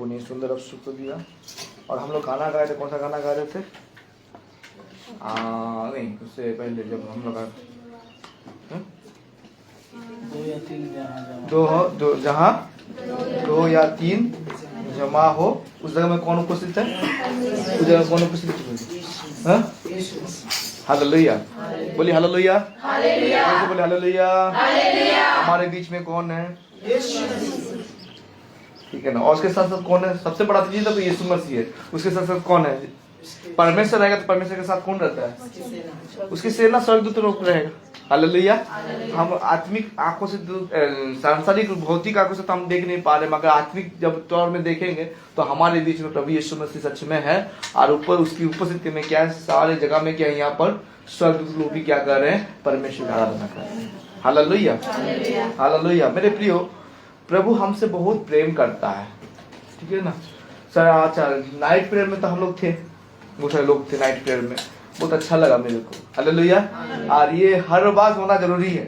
ने सुंदर अवसर को दिया। और हम लोग गाना गा रहे थे, कौन सा गाना गा रहे थे? नहीं, उससे पहले जब हम लोग जहाँ दो या तीन जमा हो, उस जगह में कौन उपस्थित है? उस जगह कौन उपस्थित है? हालेलुया। बोलिए हालेलुया। बोलिए हालेलुया। हमारे बीच में कौन है? ठीक है ना। और उसके साथ साथ कौन है? सबसे बड़ा चीज तो यीशु मसीह है। उसके साथ साथ कौन है? परमेश्वर रहेगा तो परमेश्वर के साथ कौन रहता है? उसकी सेना स्वर्गदूत रूप रहेगा। हालेलुया। हम आत्मिक आंखों से, सांसारिक भौतिक आंखों से तो हम देख नहीं पा रहे, मगर आत्मिक जब तौर में देखेंगे तो हमारे बीच में प्रभु यीशु मसीह सच में है। और ऊपर उसकी उपस्थिति में क्या है? सारे जगह में क्या है? यहाँ पर स्वर्गदूत लोग भी क्या कर रहे हैं? परमेश्वर की आराधना कर रहे हैं। हालेलुया। हालेलुया। मेरे प्रियो, प्रभु हमसे बहुत प्रेम करता है, ठीक है ना सर। अच्छा, नाइट प्रेयर में तो हम लोग थे, बहुत सारे लोग थे नाइट प्रेयर में, बहुत अच्छा लगा मेरे को। हालेलुया। और ये हर बात होना जरूरी है,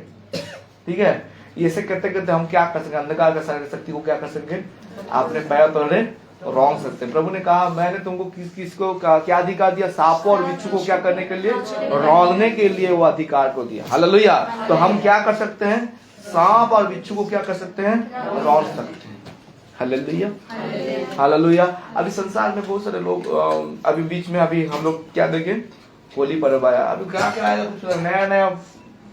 ठीक है। ये ऐसे करते करते हम क्या कर सकते? अंधकार का शक्ति को क्या कर सकते? आपने पैर तोड़े रौंद सकते। प्रभु ने कहा, मैंने तुमको किसको क्या अधिकार दिया? सांपों और बिच्छू को क्या करने के लिए? रौंदने के लिए वो अधिकार को दिया। हालेलुया। तो हम क्या कर सकते हैं? सांप और बिच्छू को क्या कर सकते हैं? रौंद सकते हैं। हालेलुया। हालेलुया। अभी संसार में बहुत सारे लोग, अभी बीच में अभी हम लोग क्या देखे? होली पर्व आया। अभी क्या क्या आया? कुछ नया नया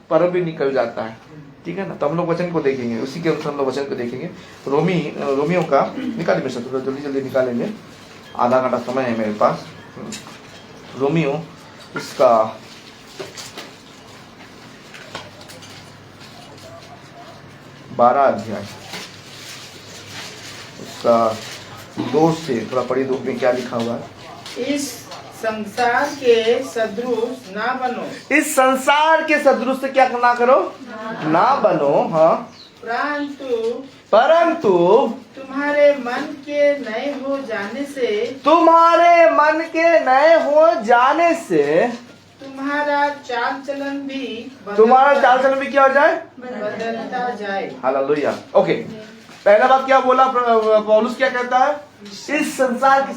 पर्व भी निकल जाता है, ठीक है ना। तो हम लोग वचन को देखेंगे, उसी के अनुसार हम लोग वचन को देखेंगे। रोमियो का निकालिए मेरे साथ, जल्दी जल्दी निकालेंगे, आधा घंटा समय है मेरे पास। रोमियो इसका 12 अध्याय, उसका 2 से थोड़ा पढ़ी। 2 में क्या लिखा हुआ है? इस संसार के सदृश ना बनो। इस संसार के सदृश से क्या ना करो? ना बनो। हाँ। परंतु तुम्हारे मन के नए हो जाने से, तुम्हारे मन के नए हो जाने से तुम्हारा चाल चलन भी क्या हो जाए? बदलता जाए। हालेलुया। ओके, पहला बात क्या बोला पौलुस? क्या कहता है? इस संसार के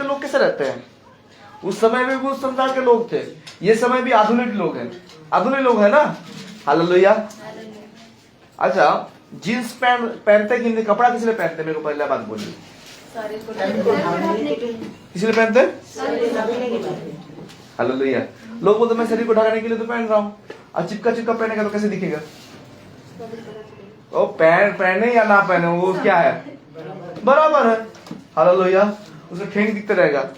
लोग कैसे रहते हैं? उस समय में भी उस संसार के लोग थे, ये समय भी आधुनिक लोग हैं, आधुनिक लोग है ना। हालेलुया। अच्छा, जींस पैंट पहनते कि नहीं? कपड़ा किस लिए पहनते? मेरे को पहले बात बोलिए। किस लिए पहनते? हालेलुया। लोग बोलते मैं शरीर को ढकने के लिए तो पहन रहा हूँ, और चिपका चिपका पहनेगा तो कैसे दिखेगा? वो पहने या ना पहने, वो क्या है? बराबर है। हालेलुया। उसका ठेंग दिखता रहेगा,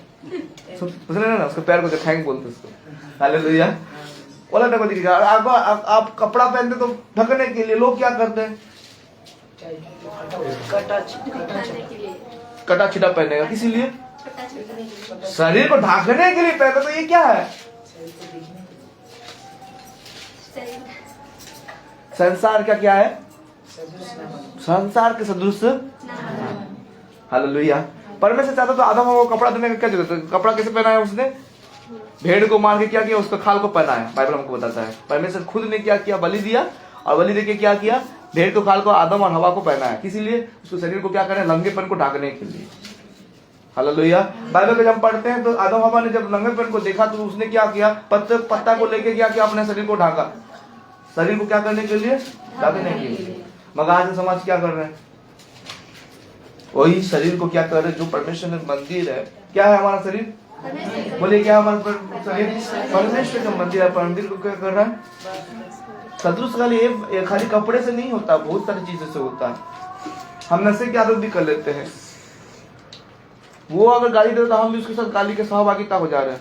ना उसके पैर को जो ठैंग बोलते उसको। हालेलुया। बोला ना को दिखेगा। आप कपड़ा पहनते तो ढकने के लिए, लोग क्या करते हैं? कटा छिटा पहनेगा, किस लिए? शरीर को ढकने के लिए पहनते। तो ये क्या है? संसार का क्या है? संसार के सदृश। हालेलुया। परमेश्वर चाहता तो आदम को कपड़ा देने का क्या जरूरत है? कपड़ा कैसे पहनाया उसने? भेड़ को मार के क्या किया? उसका खाल को पहनाया। बाइबल हमको बताता है परमेश्वर खुद ने क्या किया? बलि दिया, और बलि देके क्या किया? भेड़ को खाल को आदम और हवा को पहनाया। किस लिए? उसको शरीर को क्या करें? लंगेपन को ढाकने के लिए। हालेलुया। बाइबल में जब पढ़ते हैं तो आदम हवा ने जब लंगेपन को देखा तो उसने क्या किया? पत्ता को लेके क्या किया? अपने शरीर को ढाका। शरीर को क्या करने के लिए? ढाकने के लिए। मगर आज समाज क्या कर रहे हैं? वही शरीर को क्या कर रहे? जो परमेश्वर में मंदिर है, क्या है हमारा शरीर? बोलिए क्या हमारा शरीर? परमेश्वर का मंदिर है। मंदिर को क्या कर रहा है? सदृश खाली कपड़े से नहीं होता, बहुत सारी चीजों से होता है। हम नशे की आदत भी कर लेते हैं। वो अगर गाली दे तो हम भी उसके साथ गाली के सहभागिता हो जा रहे हैं।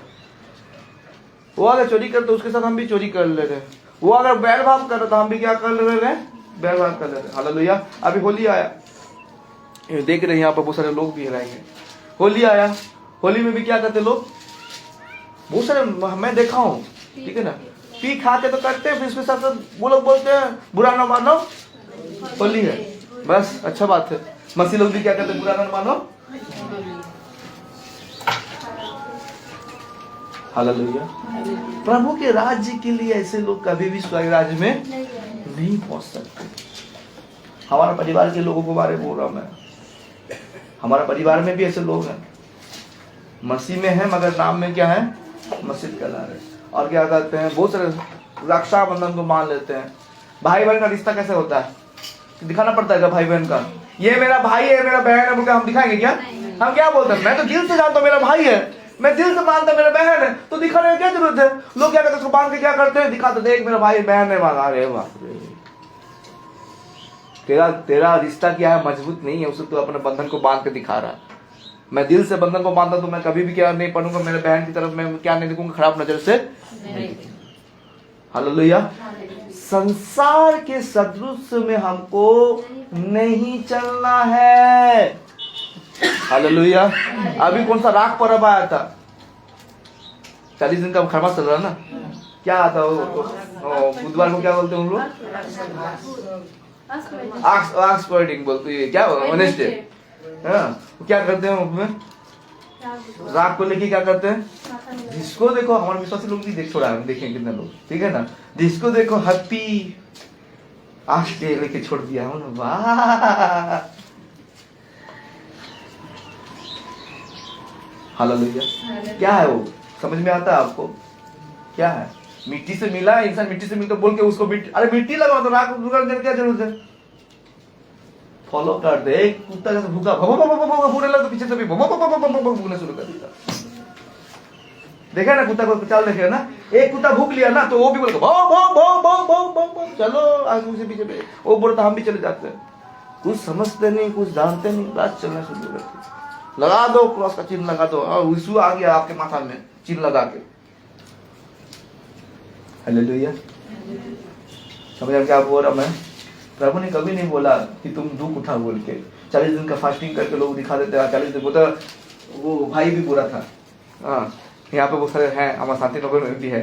वो अगर चोरी करते तो उसके साथ हम भी चोरी कर ले रहे हैं। वो अगर बैर भाव कर रहे तो हम भी क्या कर रहे हैं? बैर भाव कर ले रहे हैं। हालेलुया। अभी होली आया, देख रहे हैं यहाँ पर बहुत सारे लोग भी रहेंगे। होली आया, होली में भी क्या करते लोग? बहुत सारे मैं देखा हूँ, ठीक है ना। पी खा के तो करते हैं, फिर इसके साथ वो लोग बोलते हैं बुरा ना मानो, होली है, बस अच्छा बात है। मसीह लोग भी क्या कहते हैं? बुरा ना मानो। हालेलुया। प्रभु के राज्य के लिए ऐसे लोग कभी भी स्वर्ग राज्य में नहीं पहुंच सकते। हमारा परिवार के लोगों के बारे में बोल रहा हूं मैं। हमारा परिवार में भी ऐसे लोग हैं, मसीह में है मगर नाम में क्या है, मस्जिद कहला रहे, और क्या करते हैं, बहुत सारे रक्षाबंधन को मान लेते हैं। भाई बहन का रिश्ता कैसे होता है, दिखाना पड़ता है क्या भाई बहन का, ये मेरा भाई है मेरा बहन है बोलकर हम दिखाएंगे क्या? हम क्या बोलते हैं, मैं तो दिल से जानता हूँ मेरा भाई है, मैं दिल से मानता मेरा बहन है, तो दिखाने की क्या जरूरत है? लोग क्या करते हैं, उसको बांध के क्या करते हैं, दिखाते देख मेरा भाई बहन है, मांगा रे बाप रे। तेरा रिश्ता क्या है, मजबूत नहीं है, उसे तो अपने बंधन को बांध के दिखा रहा। मैं दिल से बंधन को बांधता तो मैं कभी भी क्या नहीं पढ़ूंगा, मेरे बहन की तरफ मैं क्या नहीं देखूंगा खराब नजर से। हालेलुया। संसार के सदृश में हमको नहीं चलना है। हालेलुया। अभी कौन सा राख पर्व आया था, 40 दिन का खरमास चल रहा है ना, क्या आता बुधवार को क्या बोलते हैं उन लोग, आक्स वर्डिंग बोलते हैं, क्या वेडनेसडे। क्या करते हैं उसमें, राख को लेके क्या करते हैं, जिसको देखो, हमारे विश्वासी लोग भी देख छोड़ा है, देखें कितने लोग, ठीक है ना, जिसको देखो हैप्पी आक्स डे लेके छोड़ दिया है, वाह। हालेलुया। क्या है वो, समझ में आता है आपको क्या है? मिट्टी से मिला इंसान, मिट्टी से मिलकर बोल के उसको अरे मिट्टी लगाओ तो राख देने क्या जरूरत है? फॉलो कर दे। एक कुत्ता जैसे भूखा भूखने लगा तो पीछे से भी भूखने शुरू कर देता। देखा ना कुत्ता को चाल देखे ना, एक कुत्ता भूख लिया ना तो वो भी बोलेगा भौ भौ भौ भौ भौ भौ भौ, चलो आज उसे पीछे वो बोलता हम भी चले जाते हैं। कुछ समझते नहीं, कुछ जानते नहीं, बात चलना शुरू करते। लगा दो क्रॉस का चिन्ह लगा दो, यीशु आ गया आपके माथा में चिन्ह लगा के। हालेलुया। समझ क्या बोल रहा मैं? प्रभु ने कभी नहीं बोला कि तुम दुख उठा बोल के। 40 दिन का फास्टिंग करके लोग दिखा देते हैं 40 दिन, वो भाई भी बुरा था। यहाँ पे वो सारे हैं, हमारे शांति नगर में भी है।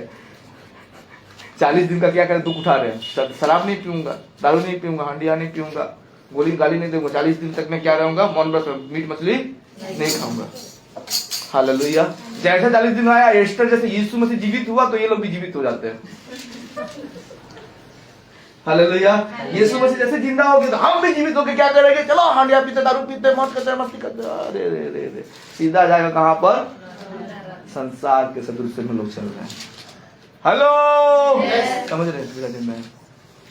40 दिन का क्या करे, दुख उठा रहे हैं, शराब नहीं पीऊंगा, दारू नहीं पीऊंगा, हंडिया नहीं पीऊंगा, गोली गाली नहीं दूंगा, 40 दिन तक मैं क्या रहूंगा, मौन व्रत, मीट मछली नहीं खाऊंगा। हालेलुया। जैसे 40 दिन आया, एस्टर जैसे यीशु मसीह जीवित हुआ तो ये लोग भी जीवित हो जाते हैं। हालेलुया। यीशु मसीह जैसे जिंदा हो गए तो हम भी जीवित होकर क्या करेंगे, चलो हांडिया पीते, दारू पीते, मौज करते, मस्ती करते, अरे रे रे रे, सीधा जाएगा कहां पर, संसार के सदृश्य में लोग चल रहे हैं। हेलो, समझ रहे हैं?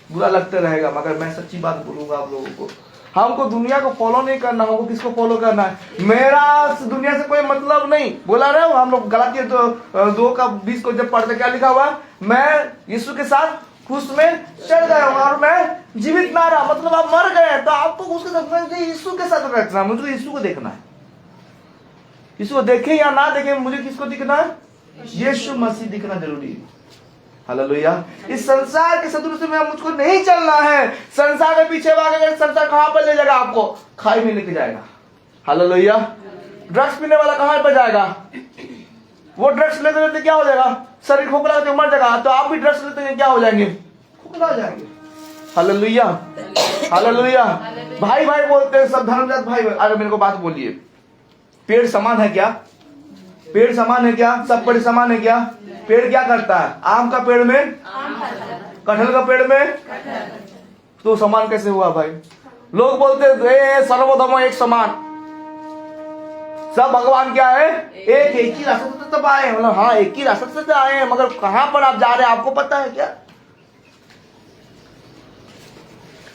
बुरा लगता रहेगा मगर मैं सच्ची बात बोलूंगा आप लोगों को, हमको दुनिया को फॉलो नहीं करना, हमको किसको फॉलो करना है? मेरा दुनिया से कोई मतलब नहीं। बोला रहे हो हम लोग गलातिया 2:20 को जब पढ़ते क्या लिखा हुआ, मैं यीशु के साथ क्रूस में चढ़ गया हूं और मैं जीवित ना रहा, मतलब आप मर गए। तो आपको उसके साथ यीशु के साथ रखना, मुझे यीशु को देखना है। यीशु को देखे या ना देखे, मुझे किसको दिखना है? यीशु मसीह दिखना जरूरी है। हालेलुया। इस संसार के सदृश में मुझको नहीं चलना है। संसार के पीछे भागेंगे, संसार कहां पर ले जाएगा आपको? खाई में लेके जाएगा। हालेलुया। ड्रग्स पीने वाला कहां पर जाएगा? वो ड्रग्स लेते लेते क्या हो जाएगा, शरीर खोखला होकर मर जाएगा। तो आप भी ड्रग्स लेते हैं क्या हो जाएंगे, खोखला हो जाएंगे। हालेलुया। हालेलुया। भाई भाई बोलते हैं सब धर्मजात भाई। अरे मेरे को बात बोलिए, पेड़ समान है क्या? पेड़ समान है क्या? सब पेड़ समान है क्या? पेड़ क्या करता है? आम का पेड़ में, कटहल का पेड़ में, तो समान कैसे हुआ भाई? लोग बोलते हैं सर्वधर्म एक समान, सब भगवान क्या है, एक ही रास्ते से तब आए, मतलब हाँ एक ही रास्ते से आए हैं, मगर कहां पर आप जा रहे हैं आपको पता है क्या?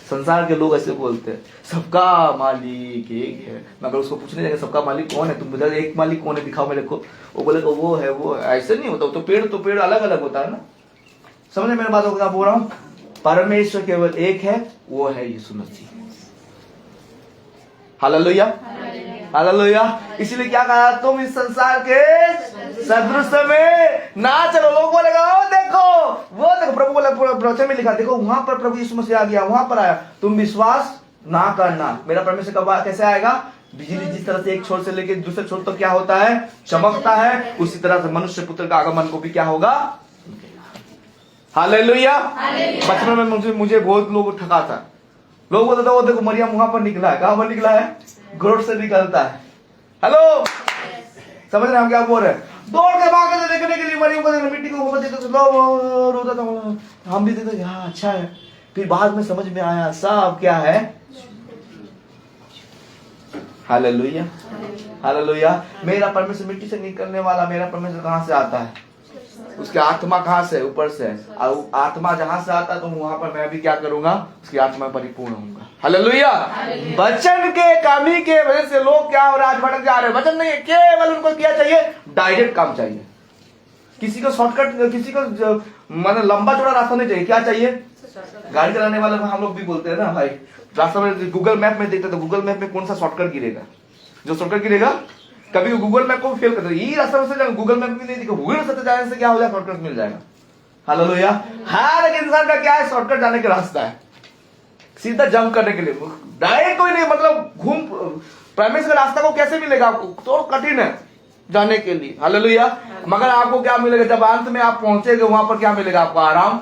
संसार के लोग ऐसे बोलते हैं सबका मालिक एक है, मगर उसको पूछने जाएंगे सबका मालिक कौन है, तुम बता एक मालिक कौन है दिखाओ मेरे को, वो बोलेगा वो है वो है। ऐसे नहीं होता, तो पेड़ अलग अलग होता है ना। समझे मेरे बात को क्या बोल रहा हूँ? परमेश्वर केवल एक है, वो है यीशु मसीह। हालेलुया। हालेलुया। इसीलिए क्या कहा, तुम इस संसार के सदृश में ना चलो। लोग बोलेगा ओ देखो वो देखो, प्रभु बोले प्रवचन में लिखा, देखो वहां पर प्रभु यीशु मसीह आ गया, वहां पर आया, तुम विश्वास ना करना। मेरा परमेश्वर कब कैसे आएगा? बिजली जिस तरह से एक छोर से लेकर दूसरे छोर तक क्या होता है, चमकता है, उसी तरह से मनुष्य पुत्र का आगमन को भी क्या होगा। हालेलुया। बचपन में मुझे बहुत लोग ठगा था। लोग बोलते थे वो देखो मरियम वहां पर निकला है, कहां पर निकला है, ग्रोथ से निकलता है। हेलो, समझ रहे हम क्या बोल रहे हैं? दौड़ के भागे थे देखने के लिए मरियम को, मिट्टी को ऊपर देते रोता था, हम भी देते हाँ अच्छा है। फिर बाद में समझ में आया सब क्या है, हालेलुया, हालेलुया। मेरा परमेश्वर मिट्टी से निकलने वाला मेरा परमेश्वर कहाँ से आता है? उसकी आत्मा कहाँ से? ऊपर से। और आत्मा जहां से आता है तो वहां पर मैं भी क्या करूंगा? उसकी आत्मा परिपूर्ण होऊंगा। हालेलुया। वचन के कमी के वजह से लोग क्या हो रहा है? आज भटक जा रहे हैं। वचन नहीं है, केवल उनको क्या चाहिए? डायरेक्ट काम चाहिए। किसी को शॉर्टकट, किसी को मतलब लंबा चौड़ा रास्ता नहीं चाहिए। क्या चाहिए? गाड़ी चलाने वाले हम लोग भी बोलते हैं ना भाई, रास्ता में गूगल मैप में देखते तो गूगल मैप में कौन सा शॉर्टकट गिरेगा? जो शॉर्टकट गिरेगा कभी गूगल मैप को फेल कर दे। ये रास्ता से गूगल मैप भी नहीं दिखा, गूगल से जाने से क्या हो जाए? शॉर्टकट मिल जाएगा। हालेलुया। हर एक इंसान का क्या है? शॉर्टकट जाने का रास्ता है, सीधा जंप करने के लिए। डायरेक्ट कोई नहीं, मतलब घूम परमेश्वर का रास्ता को कैसे मिलेगा आपको? तो कठिन है जाने के लिए। हालेलुया। मगर आपको क्या मिलेगा? जब अंत में आप पहुंचेंगे वहां पर क्या मिलेगा आपको? आराम।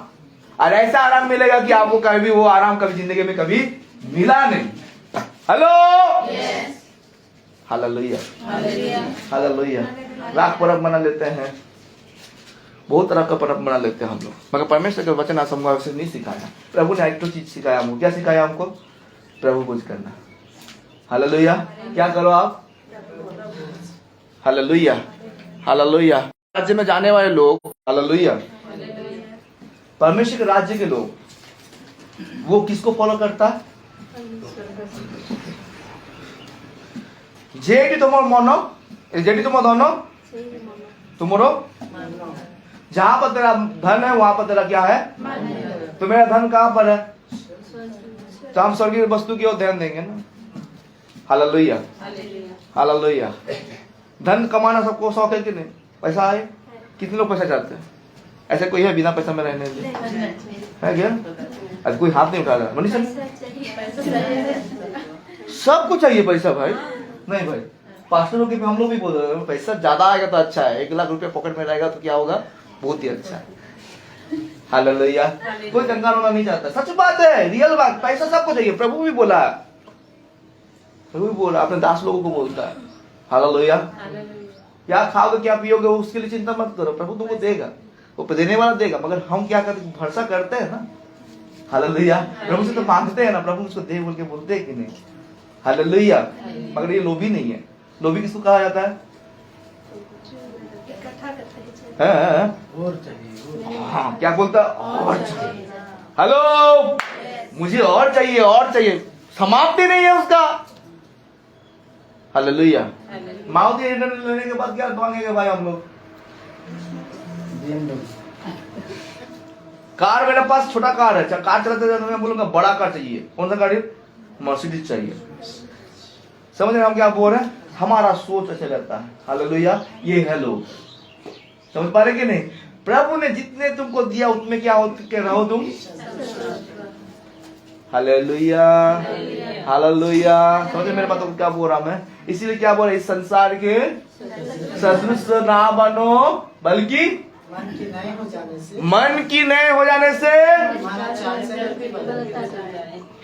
और ऐसा आराम मिलेगा कि आपको कभी वो आराम कभी जिंदगी में कभी मिला नहीं। Hello, hallelujah, hallelujah. राख पर्व मना लेते हैं, बहुत तरह का पर्व मना लेते हैं हम लोग, मगर परमेश्वर का वचन हमको से नहीं सिखाया। प्रभु ने एक तो चीज सिखाया हमको। क्या सिखाया हमको? प्रभु पूज करना। हालेलुया। क्या करो आप? Hallelujah, hallelujah. राज्य में जाने वाले लोग, हालेलुया, परमेश्वर के राज्य के लोग, वो किसको फॉलो करता है? जेडी तुम्हारो मनो, जेडी तुम दोनों तुम्हारो, जहां पर तेरा धन है वहां पर तेरा क्या है? तो मेरा धन कहां पर है? तो हम स्वर्गीय वस्तु की ओर ध्यान देंगे ना। Hallelujah, hallelujah. धन कमाना सबको शौक है कि नहीं? पैसा आए, कितने लोग पैसा चाहते हैं? ऐसे कोई है बिना पैसा में रहने लिए? है क्या? आज कोई हाथ नहीं उठा रहा। मनीषा, सबको चाहिए पैसा भाई। नहीं भाई, पास्टरों के हम लोग भी बोल रहे हैं पैसा ज्यादा आएगा तो अच्छा है। 1 लाख रुपया पॉकेट में रहेगा तो क्या होगा? बहुत ही अच्छा है। हालेलुया। कोई कंगाल होना नहीं चाहता। सच बात है, रियल बात। पैसा सबको चाहिए। प्रभु भी बोला, प्रभु भी बोला, अपने दास लोगों को बोलता है। हालेलुया। क्या खाओगे क्या पियोगे उसके लिए चिंता मत करो, प्रभु तुमको देगा, वो देने वाला देगा। मगर हम क्या करते? भरोसा करते हैं ना। हालेलुया। प्रभु से तो मांगते हैं ना, प्रभु उसको दे बोल के बोलते हैं कि नहीं? हालेलुया। मगर ये लोभी नहीं है। लोभी किसको कहा जाता है? और चाहिए। हाँ, क्या बोलता? और चाहिए। हेलो, मुझे और चाहिए, और चाहिए, समाप्ति नहीं है उसका। हालेलुया। मारुति लेने के बाद क्या मांगेंगे भाई हम लोग? कार मेरे पास छोटा कार है, कार चलाते जाते मैं बोलूंगा बड़ा कार चाहिए। कौन सा गाड़ी? मर्सिडीज चाहिए। समझ रहे हम क्या बोल रहे हैं? हमारा सोच ऐसे रहता है। हालेलुया। ये है लोग, समझ पा रहे कि नहीं? प्रभु ने जितने तुमको दिया उसमें क्या हो के रहो तुम। Hallelujah, hallelujah. समझे मेरे बात को क्या बोल रहा मैं? इसीलिए क्या बोल रहा, इस संसार के सदृश ना बनो, बल्कि मन की नए हो जाने से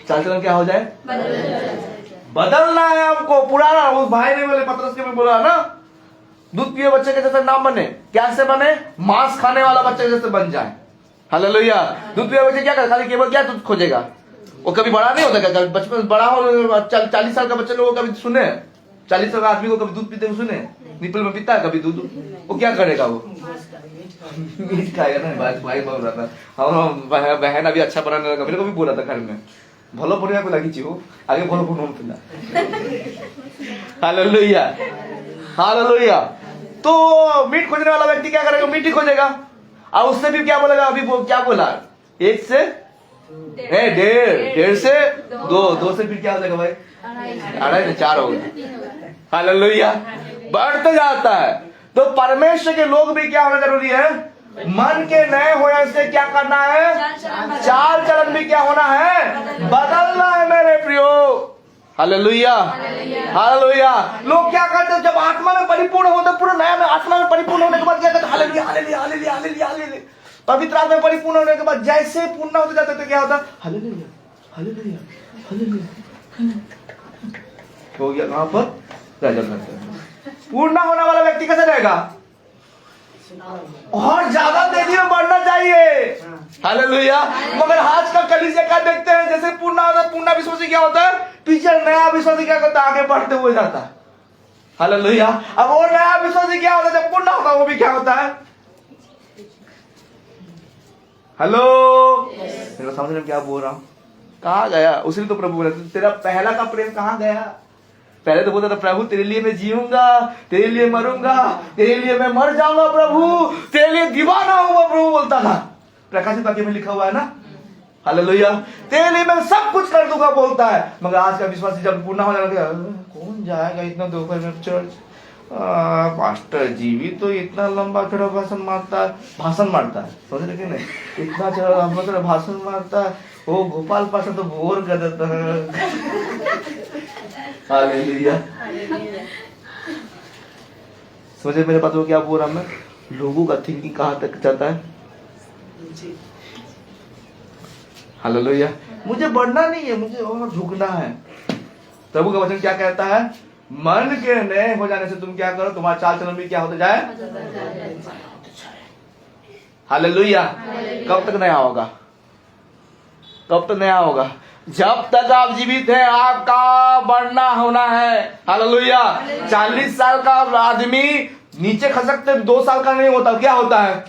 चाल चलन क्या हो जाए? बदलना है हमको। पुराना, उस भाई ने बोले, पतरस के में बोला ना, दूध पिए बच्चे के जैसे नाम बने। कैसे बने? मांस खाने वाला बच्चे जैसे बन जाए। हालेलुया। दूध पिए बच्चे क्या कर, खाली केवल क्या दूध खोजेगा? वो कभी बड़ा नहीं होता क्या? बचपन बड़ा हो, 40 साल का बच्चे लोग कभी सुने? 40 साल का आदमी को कभी दूध पीते हुए सुने? निपल में पीता है कभी दूध? वो क्या करेगा? वो मीट खाएगा ना। भाई बोल रहा था, हम बहन अभी अच्छा बनाने लगा, मेरे को भी बोला था घर में, भलो बढ़िया को लगी हो आगे भलो बनो पिला। Hallelujah, hallelujah. तो मीट खोजने वाला व्यक्ति क्या करेगा? मीट ही खोजेगा। और उससे भी क्या बोलेगा? अभी क्या बोला? 1 से 1.5, 1.5 से 2, 2 से फिर क्या हो जाएगा भाई? 2.5 से 4 हो गया। हालेलुया। बढ़ते जाता है। तो परमेश्वर के लोग भी क्या होना जरूरी है? मन के नए होने से क्या करना है? चाल चलन भी क्या होना है? बदलना है मेरे प्रियो। Hallelujah, hallelujah. लोग क्या करते हैं? जब आत्मा में परिपूर्ण होते, पूरा नया में आत्मा में परिपूर्ण होने के बाद क्या करते? Hallelujah, hallelujah, hallelujah, hallelujah, hallelujah. पवित्र आत्मा में परिपूर्ण होने के बाद जैसे पूर्ण होते जाते तो क्या होता? हालेलुया, हालेलुया, हालेलुया हो गया। कहां पर? राजा करते हैं। पूर्ण होने वाला व्यक्ति कैसे रहेगा? और ज्यादा तेजी में बढ़ना चाहिए। हालेलुया। मगर आज का कलीसिया क्या देखते हैं? जैसे पूर्ण विश्वासी क्या होता है? पीछे नया विश्वासी क्या करता है, आगे बढ़ते हुए जाता है। हालेलुया। अब वो नया विश्वासी क्या होता है, जब पूर्ण होता है वो भी क्या होता है। हेलो, मेरे समझ में क्या बोल रहा हूं, कहाँ गया उसी तो प्रभु बोला तेरा पहला का प्रेम कहाँ गया। पहले तो बोलता था प्रभु तेरे लिए मैं जीऊंगा, तेरे लिए मरूंगा, तेरे लिए मैं मर जाऊंगा प्रभु, तेरे लिए दीवाना होगा प्रभु बोलता था। प्रकाशित वाक्य में लिखा हुआ है ना, हालेलुया, तेरे लिए मैं सब कुछ कर दूंगा बोलता है। मगर आज का विश्वासी जब पूर्ण हो जाएगा, कौन जाएगा इतना दोपहर में चर्च, पास्टर जी भी तो इतना लंबा चौड़ा भाषण मारता है, समझ रहे कि नहीं, इतना चौड़ा लंबा चौड़ा भाषण मारता है, वो गोपाल पास्टर तो बोर कर देता है। हालेलुया। समझे मेरे पास वो क्या बोल रहा मैं, लोगों का थिंकिंग कहाँ तक जाता है। हालेलुया। मुझे बढ़ना नहीं है, मुझे और झुकना है। प्रभु का वचन क्या कहता है, मन के नए हो जाने से तुम क्या करो, तुम्हारा चाल चलन भी क्या होता जाए। हालेलुया। कब तक नया होगा, कब तक नया होगा, जब तक आप जीवित हैं आपका बढ़ना होना है। हालेलुया। 40 साल का आदमी नीचे खसकते 2 साल का नहीं होता, क्या होता है,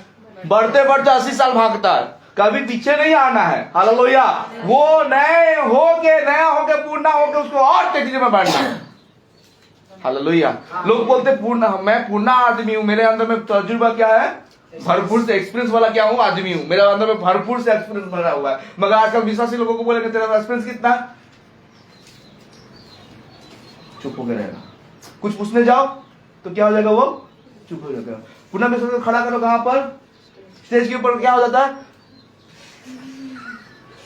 बढ़ते बढ़ते 80 साल भागता है, कभी पीछे नहीं आना है। हालेलुया। वो नए होके, नया होके, पूर्ण होके उसको और तेजी में बढ़ना है। हालेलुया। लोग बोलते पूर्ण, मैं पूर्ण आदमी हूं, मेरे अंदर में तजुर्बा क्या है, भरपूर से एक्सपीरियंस वाला क्या हूं, आदमी हूं, मेरे अंदर में भरपूर से एक्सपीरियंस भरा हुआ है। मगर आजकल विश्वासी लोगों को बोलेंगे तेरा एक्सपीरियंस कितना, चुप हो गया रहेगा। कुछ पूछने जाओ तो क्या हो जाएगा, वो चुप हो जाएगा। पुनः विश्वास खड़ा करो कहां पर, स्टेज के ऊपर, क्या हो जाता है,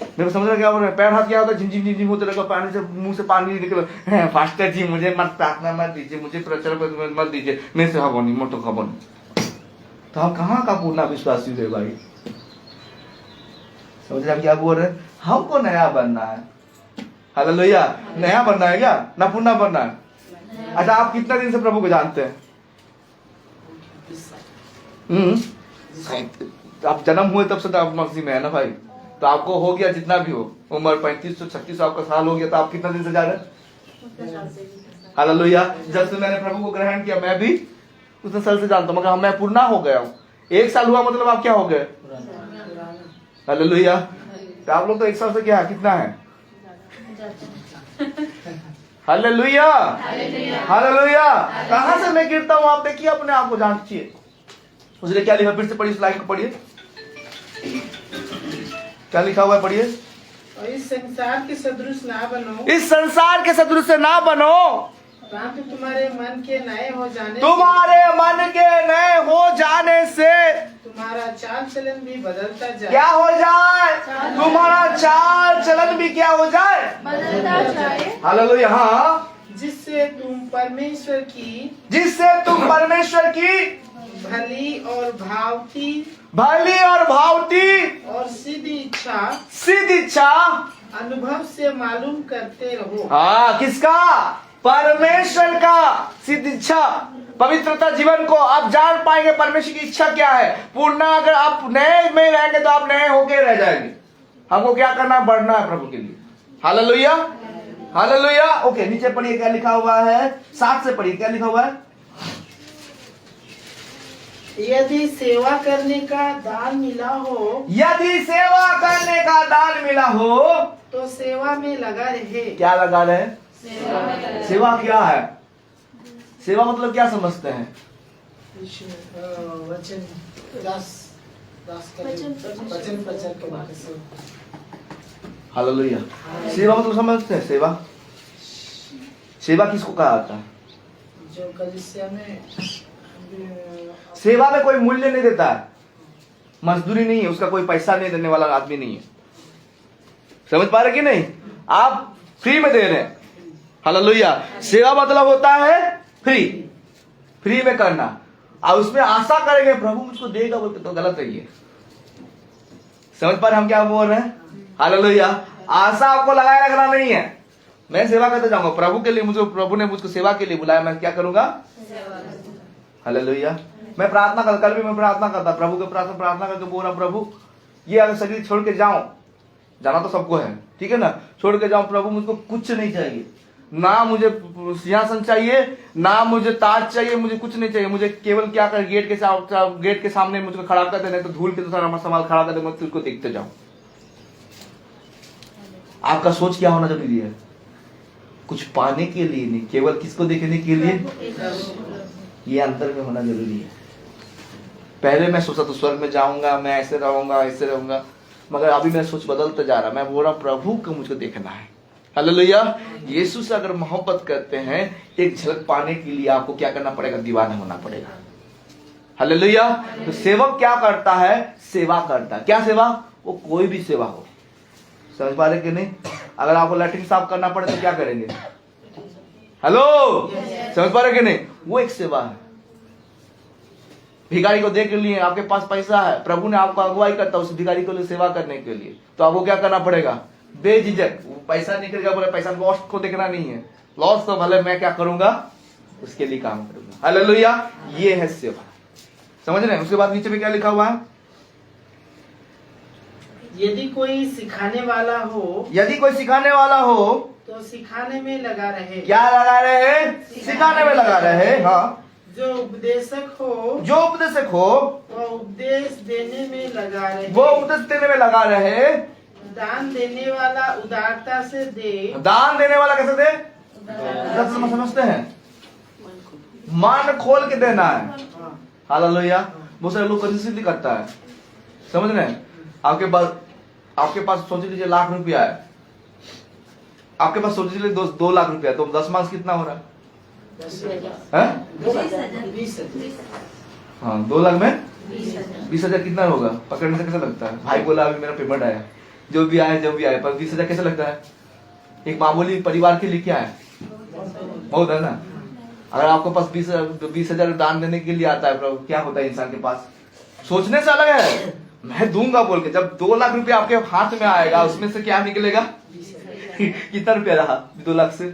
मेरे को समझ रहा क्या बोल रहे हैं, पैर हाथ क्या होता है, झिमझिम झिमझिम होते रहेगा, पानी से मुंह से पानी निकल, फास्टर जी मुझे मत प्रार्थना मत दीजिए, मुझे प्रचार मत दीजिए, मैं से हबो नहीं, मोटो खबो नहीं। तो हम कहाँ का पूर्ण विश्वासी थे भाई। समझ रहे क्या बोल रहे हैं, हमको नया बनना है। हालेलुया। नया बनना है क्या, ना पूर्ण बनना है। अच्छा आप कितना दिन से प्रभु को जानते हैं, आप जन्म हुए तब से आप मसीह में है ना भाई, तो आपको हो गया जितना भी हो, उम्र 35-36 आपका साल हो गया, तो आप कितना दिन से जा रहे हैं। हालेलुया। जब से मैंने प्रभु को ग्रहण किया मैं भी उतने साल से जानता हूं, मगर मैं पूर्ण हो गया हूं। 1 साल हुआ मतलब आप क्या हो गए। हालेलुया। तो आप लोग तो 1 साल से क्या है, कितना है। हालेलुया। हालेलुया। कहां से मैं गिरता हूं, आप देखिए अपने आप को जांचिए। उसने क्या लिखा, फिर से पढ़िए, स्लाइड को पढ़िए, क्या लिखा हुआ है, पढ़िए। इस संसार के सदृश ना बनो, इस संसार के सदृश से ना बनो, परंतु तुम्हारे मन के नए हो जाने, तुम्हारे मन के नए हो जाने से तुम्हारा चाल चलन भी बदलता जाए। क्या हो जाए, तुम्हारा चाल चलन भी क्या हो जाए, बदलता जाए। हालेलुया। हाँ, जिससे तुम परमेश्वर की भली और भावती और सिद्ध इच्छा अनुभव से मालूम करते रहो। हाँ, किसका, परमेश्वर का सिद्ध इच्छा, पवित्रता जीवन को आप जान पाएंगे। परमेश्वर की इच्छा क्या है, पूर्ण। अगर आप नए में रहेंगे तो आप नए होके रह जाएंगे। हमको क्या करना है, बढ़ना है प्रभु के लिए। हालेलुया। हालेलुया। ओके, नीचे पढ़िए क्या लिखा हुआ है, 7 से पढ़िए क्या लिखा हुआ है। यदि सेवा करने का दान मिला हो, यदि सेवा करने का दान मिला हो तो सेवा में लगा रहे। क्या लगा रहे, सेवा क्या है, सेवा मतलब क्या समझते हैं, वचन प्रचार के। हालेलुया। सेवा मतलब समझते हैं, सेवा, सेवा किसको कहा जाता है, जो कलीसिया में सेवा में कोई मूल्य नहीं देता है, मजदूरी नहीं है, उसका कोई पैसा नहीं देने वाला आदमी नहीं है। समझ पा रहे कि नहीं, आप फ्री में दे रहे हैं। हालेलुया। सेवा मतलब होता है फ्री में करना, और उसमें आशा करेंगे प्रभु मुझको देगा बोलते, तो गलत है ये। समझ पा रहे हम क्या बोल रहे हैं। हालेलुया। आशा आपको लगाए रखना नहीं है। मैं सेवा करते जाऊंगा प्रभु के लिए, मुझे प्रभु ने मुझको सेवा के लिए बुलाया, मैं क्या करूंगा। हालेलुया। मैं प्रार्थना कर, कल भी मैं प्रार्थना करता, प्रभु के प्रार्थना करके बोल रहा प्रभु ये अगर शरीर छोड़ के जाऊं, जाना तो सबको है, ठीक है ना। छोड़ के जाओ, प्रभु मुझको कुछ नहीं चाहिए, ना मुझे सिंहासन चाहिए, ना मुझे ताज चाहिए, मुझे कुछ नहीं चाहिए, मुझे केवल क्या कर गेट के सामने मुझको खड़ा कर दे, नहीं तो धूल के तो सारा संभाल खड़ा कर दे, मैं तुझको देखते जाऊं। आपका सोच क्या होना जरूरी है? कुछ पाने के लिए नहीं, केवल किसको देखने के लिए, ये अंतर में होना जरूरी है। पहले मैं सोचा तो स्वर्ग में जाऊंगा, मैं ऐसे रहूंगा ऐसे रहूंगा, मगर अभी मेरा सोच बदलता जा रहा। मैं बोल रहा प्रभु को मुझको देखना है। हालेलुया। यीशु से अगर मोहब्बत करते हैं, एक झलक पाने के लिए आपको क्या करना पड़ेगा? दीवाना होना पड़ेगा। हालेलुया। तो सेवक क्या करता है? सेवा करता है। क्या सेवा? वो कोई भी सेवा हो, समझ पा रहे कि नहीं? अगर आपको लैट्रिन साफ करना पड़े तो क्या करेंगे? हेलो, समझ पा रहे कि नहीं? वो एक सेवा है। भिखारी को देख लिए, आपके पास पैसा है, प्रभु ने आपको अगुवाई करता उस भिखारी को लिए सेवा करने के लिए, तो आपको क्या करना पड़ेगा? बेझिझक, पैसा निकलेगा, बोले पैसा लॉस को देखना नहीं है, लॉस तो भले मैं क्या करूंगा, उसके लिए काम करूंगा। हालेलुया। ये है सेवा, समझ रहे हैं? उसके बाद नीचे में क्या लिखा हुआ है? यदि कोई सिखाने वाला हो, यदि कोई सिखाने वाला हो तो सिखाने में लगा रहे। क्या लगा रहे? सिखाने में लगा रहे। हाँ। जो उपदेशक हो, जो उपदेशक हो वह उपदेश देने में लगा रहे। वो उपदेश देने में लगा रहे। दान देने वाला उदारता से दे। दान देने वाला कैसे दे? समझते हैं, मन खोल के देना है। हालेलुया। बहुत सारे लोग कंजूसी करता है, समझ रहे हैं? आपके पास सोच लीजिए लाख रुपया है, आपके पास सोच लीजिए 2 लाख रुपया, तो 10 मास कितना हो रहा है? 2 लाख में 20,000 कितना होगा? पकड़ने से कैसा लगता है? भाई बोला अभी मेरा पेमेंट आया, जो भी आया, पर 20,000 कैसा लगता है? एक मामूली परिवार के लिए क्या है? बहुत है ना। अगर आपके पास 20,000 दान देने के लिए आता है, प्रभु क्या होता है इंसान के पास? सोचने से अलग है, मैं दूंगा बोल के। जब 2 लाख रुपया आपके हाथ में आएगा, उसमें से क्या निकलेगा? कितना रुपया रहा 2 लाख से?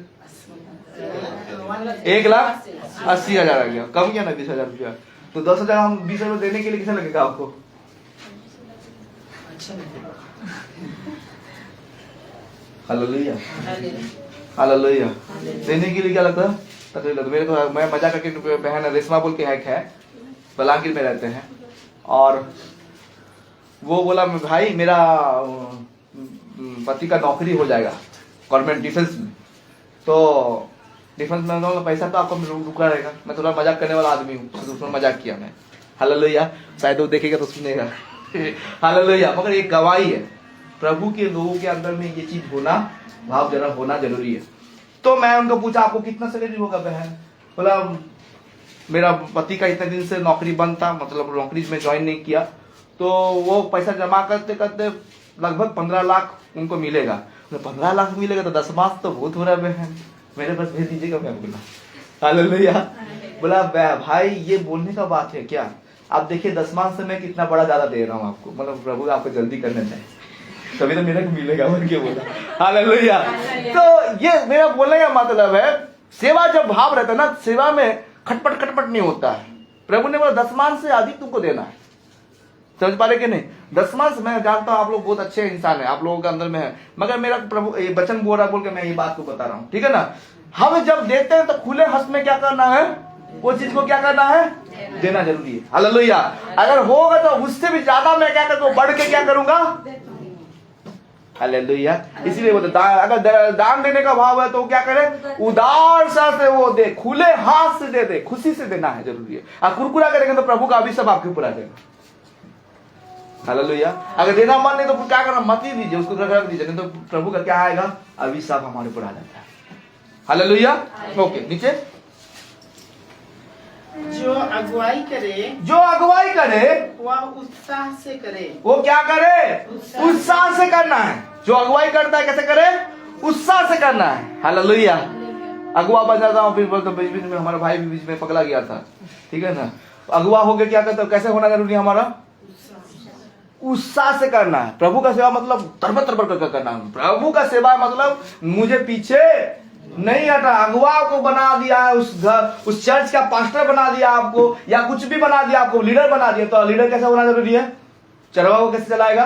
1,80,000 आ गया, कम किया ना 20,000 रुपया। तो 10,000 हम 20,000 देने के लिए कितना लगेगा आपको? हालेलुया। हालेलुया। देने के लिए क्या लगता है? तकलीफ लगता है। मेरे को, मैं मजा करके, बहन रेशमा बोल के है, बलांगीर में रहते हैं, और वो बोला भाई मेरा पति का नौकरी हो जाएगा गवर्नमेंट डिफेंस में, तो डिफेंस में पैसा तो आपको रुका रहेगा। मैं थोड़ा मजाक करने वाला आदमी हूँ, तो उसमें मजाक किया मैं। हालेलुया। शायद वो देखेगा तो सुनेगा। हालेलुया। मगर एक गवाही है, प्रभु के लोगों के अंदर में ये चीज होना, भाव जरा होना जरूरी है। तो मैं उनको पूछा आपको कितना सैलरी होगा बहन? बोला मेरा पति का इतने दिन से नौकरी बंद था, मतलब नौकरी में ज्वाइन नहीं किया, तो वो पैसा जमा करते करते लगभग 15 लाख उनको मिलेगा। 15 लाख मिलेगा तो 10 मास तो बहुत हो रहा है बहन, मेरे पास भेज दीजिएगा। मैं बोला हालेलुया। बोला भाई ये बोलने का बात है क्या? आप देखिए 10 मास से मैं कितना बड़ा ज्यादा दे रहा हूँ आपको, मतलब प्रभु आपको जल्दी करना चाहिए, तभी तो मेरे को मिलेगा। बोल के बोला हालेलुया। तो ये मेरा बोलने का मतलब है, सेवा जब भाव रहता है ना, सेवा में खटपट नहीं होता है। प्रभु ने बोला 10 मान से अधिक तुमको देना है, समझ पा रहे कि नहीं? 10 मान से, मैं जानता हूँ आप लोग बहुत अच्छे इंसान है, आप लोगों के अंदर में है, मगर मेरा प्रभु ये वचन बोल रहा बोल के मैं ये बात को बता रहा हूँ, ठीक है ना? हम जब देते हैं तो खुले हस्त में क्या करना है? वो चीज को क्या करना है? देना जरूरी है। हालेलुया। अगर होगा तो उससे भी ज्यादा मैं क्या करूँ? बढ़ के क्या करूंगा? हालेलुया। इसीलिए बोलते अगर दान देने का भाव है तो क्या करे? उदार सा से वो दे, खुले हाथ से दे, खुशी से देना है जरूरी है। और कुरकुरा करेंगे तो प्रभु का अभिशाप आपके ऊपर आ जाएगा। हालेलुया। अगर देना मन नहीं तो क्या करना? मत ही दीजिए, उसको रख दीजिए, नहीं तो प्रभु का क्या आएगा? अभिशाप हमारे ऊपर आ जाता है। हालेलुया। ओके, नीचे। जो अगुवाई करे वह उत्साह से करे। वो क्या करे? उत्साह से करना है। जो अगुवाई करता है कैसे करे? उत्साह से करना है। हालेलुया। अगुआ बन जाता हूँ, फिर बोलते बीच में हमारा भाई भी बीच में पगला गया था, ठीक है ना? अगुआ हो गया, क्या करता है? कैसे होना जरूरी है? हमारा उत्साह से करना है। प्रभु का सेवा मतलब तरबर कर करना है। प्रभु का सेवा मतलब मुझे पीछे नहीं हटा। अगुआ को बना दिया है, उस चर्च का पास्टर बना दिया आपको, या कुछ भी बना दिया आपको, लीडर बना दिया, तो लीडर कैसा होना जरूरी है? चरवा को कैसे चलाएगा?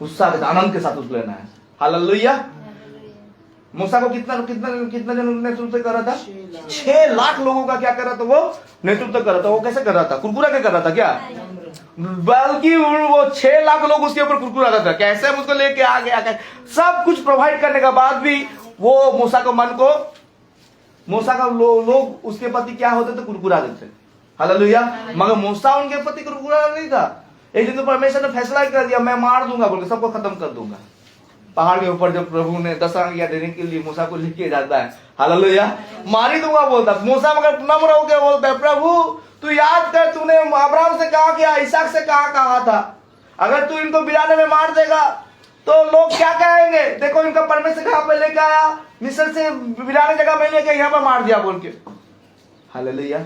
उत्साह के साथ, आनंद के साथ उसको लेना है। हालेलुया। मूसा को कितना कितना कितना जन नेतृत्व कर रहा था? 6 लाख लोगों का क्या कर रहा था? वो नेतृत्व कर रहा था। वो कैसे कर रहा था? कुरकुरा के कर रहा था क्या? बल्कि वो 6 लाख लोग उसके ऊपर कुरकुरा रहा था। कैसे हम उसको लेके आ गया, सब कुछ प्रोवाइड करने के बाद भी वो मूसा का मन को, मूसा का लोग उसके प्रति क्या होते थे? कुरकुरा देते। हालेलुया। मगर मूसा उनके प्रति कुरकुरा नहीं था। एक दिन तो परमेश्वर ने फैसला कर दिया, मैं मार दूंगा बोल के सबको खत्म कर दूंगा। पहाड़ के ऊपर जब प्रभु ने 10 आज्ञा देने के लिए मूसा को लेके जाता है, हालेलुया, मार ही दूंगा बोलता। मूसा मगर नम्र होकर बोलता है, प्रभु तू याद कर, तूने अब्राहम से कहा किया, इसहाक से कहा था, अगर तू इनको बिराने में मार देगा तो लोग क्या कहेंगे? देखो इनका परमेश्वर कहां पे लेके आया, मिस्र से बिराने जगह में लेके यहाँ पर मार दिया बोल के। Hallelujah,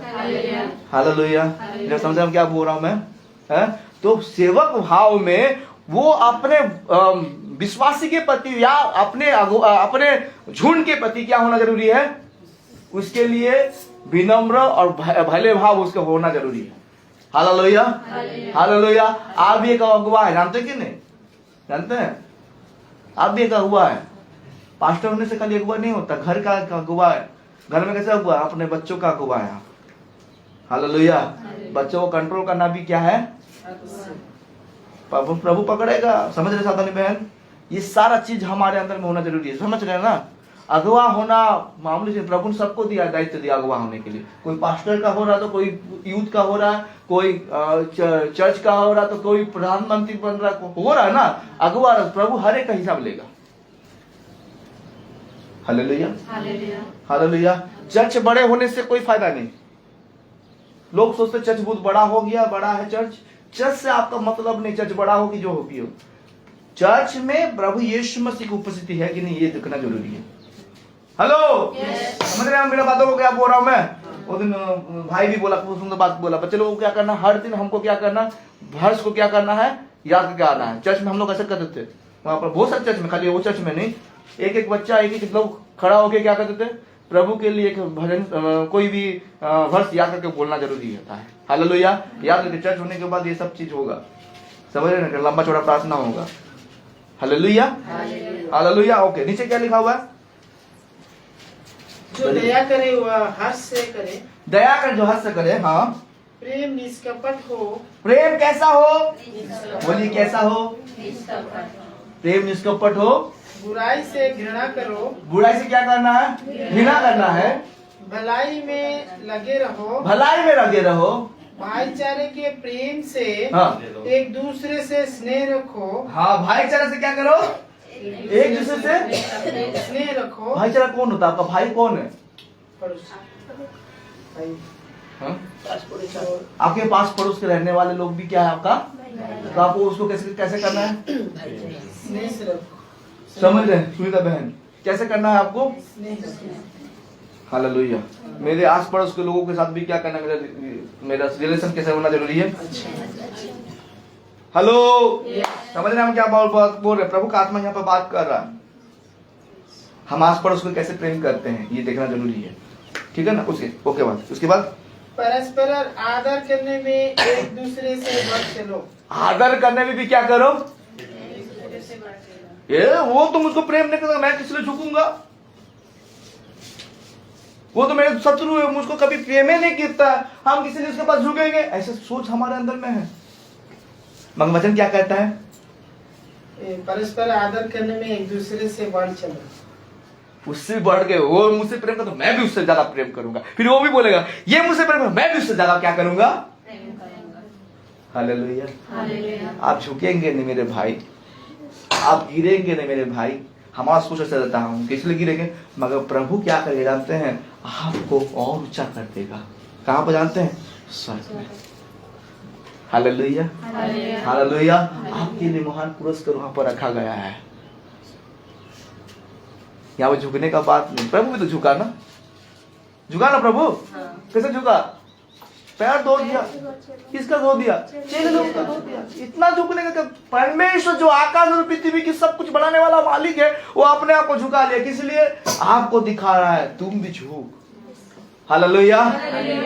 hallelujah. जब समझ क्या बोल रहा हूं मैं? तो सेवक भाव में वो अपने विश्वासी के प्रति या अपने झुंड के प्रति क्या होना जरूरी है? उसके लिए विनम्र और भले भाव उसके होना जरूरी है। Hallelujah, hallelujah. आप भी एक अगुवा है, जानते कि नहीं? जानते हैं? आप भी एक अगुवा है। पास्टर होने से खाली अगुवा नहीं होता, घर का अगुवा है। घर में कैसे अगुवा? अपने बच्चों का अगुवा है। हालेलुया। बच्चों को कंट्रोल करना भी क्या है? प्रभु पकड़ेगा। समझ रहे साधनी बहन? ये सारा चीज हमारे अंदर में होना जरूरी है। समझ रहे हैं ना? अगवा होना मामूली से, प्रभु ने सबको दिया, दायित्व दिया अगवा होने के लिए। कोई पास्टर का हो रहा तो कोई यूथ का हो रहा है, कोई चर्च का हो रहा तो कोई प्रधानमंत्री बन रहा हो रहा है ना। अगवा प्रभु हर एक का हिसाब लेगा। Hallelujah, hallelujah. चर्च बड़े होने से कोई फायदा नहीं। लोग सोचते चर्च बहुत बड़ा हो गया, बड़ा है चर्च। चर्च से आपका मतलब नहीं, चर्च बड़ा हो कि जो होगी हो। चर्च में प्रभु यीशु मसीह की उपस्थिति है कि नहीं, ये देखना जरूरी है। हेलो, समझ रहे हैं मेरा बातों को क्या बोल रहा हूं मैं? वो दिन भाई भी बोला, बहुत सुंदर बात बोला। बच्चे लोगों को क्या करना, हर दिन हमको क्या करना, वर्ष को क्या करना है, याद करके आना है। चर्च में हम लोग ऐसा करते थे, वहां पर बहुत सारे चर्च में, खाली वो चर्च में नहीं, एक एक बच्चा, एक एक लोग खड़ा होकर क्या करते थे? प्रभु के लिए एक भजन, कोई भी वर्ष याद करके बोलना जरूरी होता है। हालेलुया। याद करके चर्च होने के बाद ये सब चीज होगा। समझ रहे ना? लंबा चौड़ा प्रार्थना होगा। Hallelujah, hallelujah. ओके, नीचे क्या लिखा हुआ है? जो दया करे वह हर्ष से करे। दया कर जो हर्ष से करे। हाँ। प्रेम निष्कपट हो। प्रेम कैसा हो? बोलिए कैसा हो? प्रेम निष्कपट हो। बुराई से घृणा करो। बुराई से क्या करना है? घृणा करना है। भलाई में लगे रहो। भलाई में लगे रहो। भाईचारे के प्रेम से एक दूसरे से स्नेह रखो। हाँ, भाईचारे से क्या करो? एक दूसरे से स्नेह रखो। भाईचारा कौन होता है आपका? भाई कौन है? आपके पास पड़ोस के रहने वाले लोग भी क्या है आपका? तो आपको उसको कैसे कैसे करना है? स्नेह से रखो। समझ रहे सुनीता बहन? कैसे करना है आपको? हालेलुया। मेरे आस पड़ोस के लोगों के साथ भी क्या करना, मेरा रिलेशन कैसे होना जरूरी है। हेलो, समझ रहे हम क्या बोल रहे? प्रभु का आत्मा यहाँ पर बात कर रहा है। हम आस पड़ोस को कैसे प्रेम करते हैं ये देखना जरूरी है, ठीक है ना? उसके बाद परस्पर आदर करने में एक दूसरे से बढ़ चलो। आदर करने में भी क्या करो? ये वो तो मुझको प्रेम नहीं करता, मैं किस लिए झुकूंगा? वो तो मेरे शत्रु है, मुझको कभी प्रेम ही नहीं करता, हम किसी लिए उसके पास झुकेंगे? ऐसे सोच हमारे अंदर में है। मगर वचन क्या कहता है? परस्पर आदर करने में एक दूसरे से बढ़ चलो। उससे बढ़ के वो मुझसे प्रेम करता, मैं भी उससे ज्यादा प्रेम करूंगा। फिर वो भी बोलेगा ये मुझसे प्रेम करता, मैं भी उससे ज्यादा क्या करूंगा? हालेलुया। आप झुकेंगे नहीं मेरे भाई, आप गिरेंगे नहीं मेरे भाई। हमारा सोच ऐसा रहता है, हम किस लिए गिरेंगे? मगर प्रभु क्या करेगा जानते हैं? आपको और ऊंचा कर देगा। कहां पर जानते हैं? स्वर्ग में। Hallelujah, hallelujah. आपके लिए महान पुरस्कार वहां पर रखा गया है। यहाँ पर झुकने का बात नहीं, प्रभु भी तो झुका ना, झुका ना प्रभु? कैसे झुका? पैर धो दिया, किसका धो दिया? चेले लोग का धो दिया। इतना झुकने का? परमेश्वर जो आकाश और पृथ्वी की सब कुछ बनाने वाला मालिक है, वो अपने आप को झुका लिया। किस लिए? आपको दिखा रहा है तुम भी झुक। हालेलुया।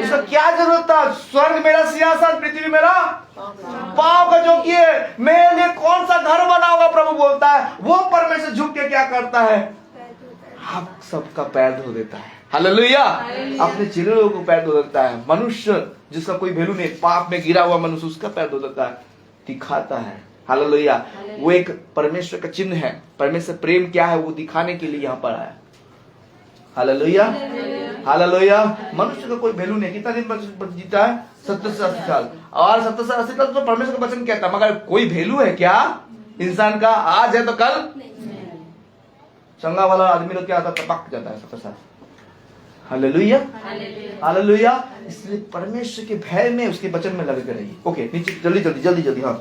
उसका क्या जरूरत था? स्वर्ग मेरा सिंहासन, पृथ्वी मेरा पाँव का जो किए, मेरे लिए कौन सा घर बना होगा? प्रभु बोलता है वो परमेश्वर झुक के क्या करता है? आप सबका पैर धो देता है। हालेलुया। अपने चेलों को पैर धो देता है। मनुष्य जिसका कोई वैल्यू नहीं, पाप में गिरा हुआ मनुष्य, उसका पैर धो देता है, दिखाता है। हालेलुया। वो एक परमेश्वर का चिन्ह है। परमेश्वर प्रेम क्या है वो दिखाने के लिए यहाँ पर आया। Hallelujah, hallelujah. मनुष्य का कोई वैल्यू नहीं। कितना दिन जीता है? 70 से 80 साल। और 70 से 80 साल तो परमेश्वर का वचन कहता है, मगर कोई वैल्यू है क्या इंसान का? आज है तो कल चंगा वाला आदमी लोग क्या आता है, टपक जाता है 70 साल। Hallelujah, hallelujah. इसलिए परमेश्वर के भय में, उसके वचन में लगे रहिए। ओके, नीचे जल्दी जल्दी जल्दी जल्दी। हाँ,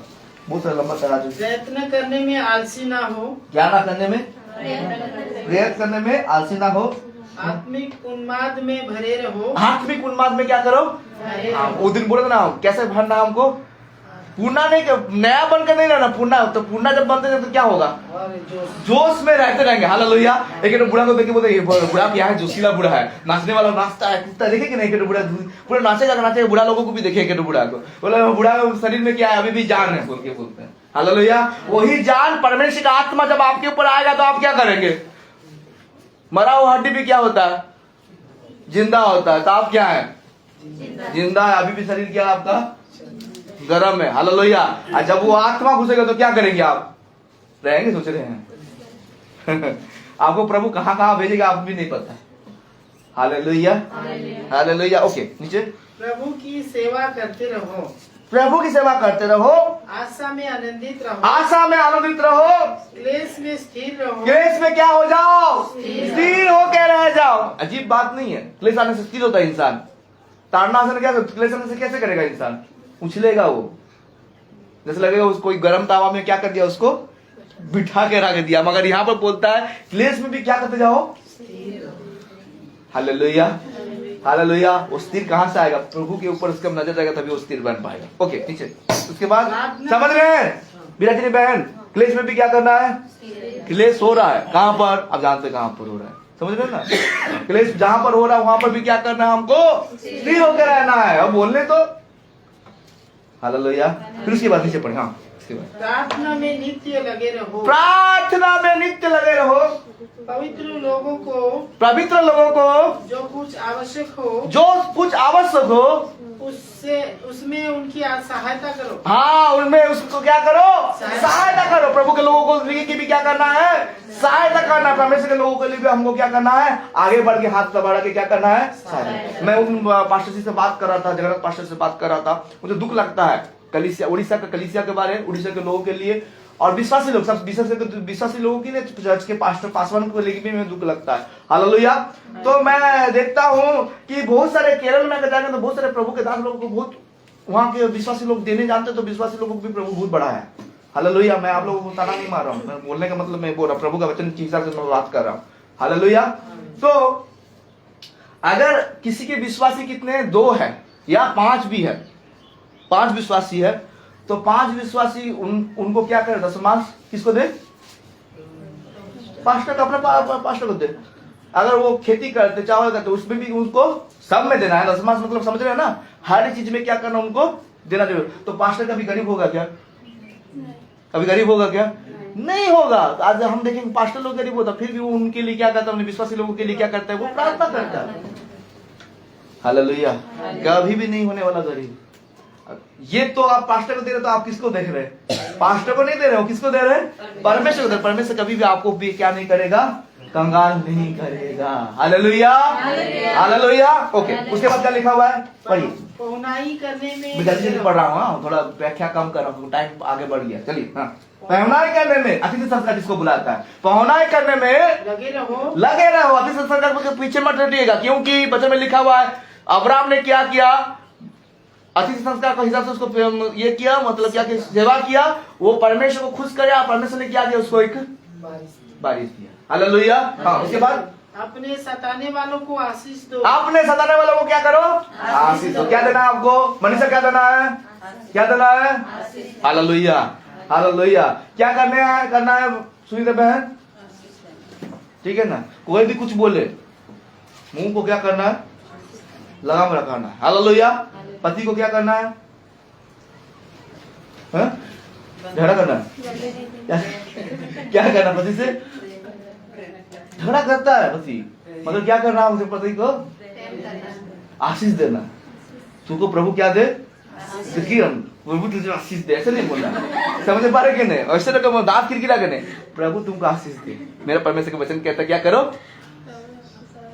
बहुत सारा लंबा सा। प्रयत्न करने में आलसी ना हो। क्या ना करने में? प्रयत्न करने में आलसी ना हो। आत्मिक उन्माद में भरे रहो। आत्मिक उन्माद में क्या करो? वो दिन बोले ना कैसे भरना हमको? पूर्णा नहीं, नया बनकर नहीं रहना, पूर्णा। तो पूर्णा जब बनते हैं तो क्या होगा? जोश में रहते रहेंगे। हालेलुया। एक बूढ़ा को देखे बोलते बूढ़ा क्या है, जोशीला बूढ़ा है, नाचने वाला नाचता है, कुत्ता देखे कि नहीं? एक बूढ़ा पूरा नाचेगा नाचेगा। बूढ़ा लोगों को भी देखे, एक बूढ़ा को बोला बूढ़ा शरीर में क्या है? अभी भी जान है बोल के बोलते हैं। हालेलुया। वही जान, परमेश्वर का आत्मा जब आपके ऊपर आएगा तो आप क्या करेंगे? मरा हुआ हड्डी भी क्या होता है? जिंदा होता है। तो आप क्या है? जिंदा है। अभी भी शरीर क्या है आपका? गरम है। हालेलुया। और जब वो आत्मा घुसेगा तो क्या करेंगे आप? रहेंगे? सोच रहे हैं आपको प्रभु कहां कहां भेजेगा आप भी नहीं पता है। Hallelujah, hallelujah. ओके, नीचे। प्रभु की सेवा करते रहो। प्रभु की सेवा करते रहो। आशा में आनंदित रहो। आशा में आनंदित रहो। क्लेश में स्थिर रहो। क्लेश में क्या हो जाओ? स्थिर होकर रह जाओ। अजीब बात नहीं है? क्लेश आने से स्थिर होता है इंसान। ताड़ना आने से क्या? क्लेश आने से कैसे करेगा इंसान? उछलेगा वो, जैसे लगेगा उसको कोई गर्म तावा में क्या कर दिया, उसको बिठा के रख दिया। मगर यहाँ पर बोलता है क्लेश में भी क्या करते जाओ? Hallelujah, hallelujah. वो स्थिर कहां से आएगा? प्रभु के ऊपर उसका नजर जाएगा तभी वो स्थिर बन पाएगा। ओके, नीचे। उसके बाद समझ रहे हैं बिराजनी बहन? क्लेश में भी क्या करना है? क्लेश हो रहा है कहां पर? आप जानते कहां पर हो रहा है, समझ रहे ना? क्लेश जहां पर हो रहा है वहां पर भी क्या करना है? हमको स्थिर होकर रहना है। अब बोलने तो हालेलुया। फिर उसके बाद नीचे पढ़े। हाँ, उसके बाद प्रार्थना में नित्य लगे रहो। प्रार्थना में नित्य लगे रहो। पवित्र लोगों को, पवित्र लोगों को जो कुछ आवश्यक हो, जो कुछ आवश्यक हो उससे उसमें उनकी सहायता करो। हाँ, उनमें उसको क्या करो? सहायता करो। प्रभु के लोगों को की भी क्या करना है? सहायता करना। परमेश्वर के लोगों के लिए भी हमको क्या करना है? आगे बढ़ के हाथ बढ़ा के क्या करना है? सहायता। मैं उन पास्टर जी से बात कर रहा था, जगन्नाथ पास्टर से बात कर रहा था। मुझे दुख लगता है कलीसिया, उड़ीसा का कलीसिया के बारे में, उड़ीसा के लोगों के लिए और विश्वासी लोग, सब विश्वासी लोगों की चर्च के पास्टर पासवान को लेकर भी मुझे दुख लगता है। हालेलुया। तो मैं देखता हूँ कि बहुत सारे केरल में अगर जाएंगे तो बहुत सारे प्रभु के दास लोगों को बहुत वहां के विश्वासी लोग देने जानते, तो विश्वासी लोगों को भी प्रभु बहुत बड़ा है। हालेलुया। मैं आप लोगों को ताना नहीं मार रहा हूँ, मैं बोलने का मतलब मैं बोल रहा हूँ, प्रभु का वचन के हिसाब से मैं बात कर रहा हूँ। हालेलुया। तो अगर किसी के विश्वासी कितने? 2 है या 5 भी है, 5 विश्वासी है, तो 5 विश्वासी उनको क्या करे? दशमांश किसको दे? पास्टर को, अपने पास्टर को दे। अगर वो खेती करते, चावल करते, उसमें भी उनको सब में देना है। दशमांश मतलब समझ रहे हैं ना? हर चीज में क्या करना? उनको देना जरूर। तो पास्टर कभी गरीब होगा क्या? कभी गरीब होगा क्या? नहीं होगा। आज हम देखेंगे पास्टर लोग गरीब होता, फिर भी वो उनके लिए क्या करता है? विश्वासी लोगों के लिए क्या करता है? वो प्रार्थना करता है। हालेलुया। कभी भी नहीं होने वाला गरीब। ये तो आप पास्टर को दे रहे, तो आप किसको देख रहे हैं? पास्टर को नहीं दे रहे हो, किसको दे रहे हैं? परमेश्वर को दे रहे। परमेश्वर कभी भी आपको भी क्या नहीं करेगा? कंगाल नहीं करेगा। Hallelujah, hallelujah. ओके, उसके बाद क्या लिखा हुआ है? पढ़िए। पहुनाई करने में जल्दी जल्दी पढ़ रहा हूँ, थोड़ा व्याख्या कम कर रहा हूँ, टाइम आगे बढ़ गया। चलिए। हाँ, पहुनाई करने में, अतिथि संस्कार किसको बुलाता है? पहुनाई करने में लगे रहो। लगे रहो। अतिथि संस्कार के पीछे मत हटिएगा, क्योंकि वचन में लिखा हुआ है अब्राहम ने क्या किया? अतिथि संस्कार के हिसाब से उसको ये किया, मतलब क्या कि सेवा किया। वो परमेश्वर को खुश किया, परमेश्वर ने क्या दिया? उसको एक बारिश दिया। हालेलुया। हाँ, उसके बाद अपने सताने वालों को आशीष दो। अपने सताने वालों को क्या करो? आशीष दो। क्या देना है आपको? मनीषा क्या देना है? क्या देना है? Hallelujah, hallelujah. क्या करना है सुनीता बहन? ठीक है ना? कोई भी कुछ बोले, मुंह को क्या करना है? लगाम रखना है। हालेलुया। पति को क्या करना है? झगड़ा करना है? क्या करना पति से? झगड़ा करता है पति, मतलब क्या करना है उसे? पति को आशीष देना। तुमको प्रभु क्या दे? प्रभु तुझे आशीष दे, ऐसे नहीं बोलना। समझ पा रहे कि नहीं? ऐसे ना कहो दांत किरकिरा के नहीं, प्रभु तुमको आशीष दे। मेरा परमेश्वर का वचन कहता है क्या करो?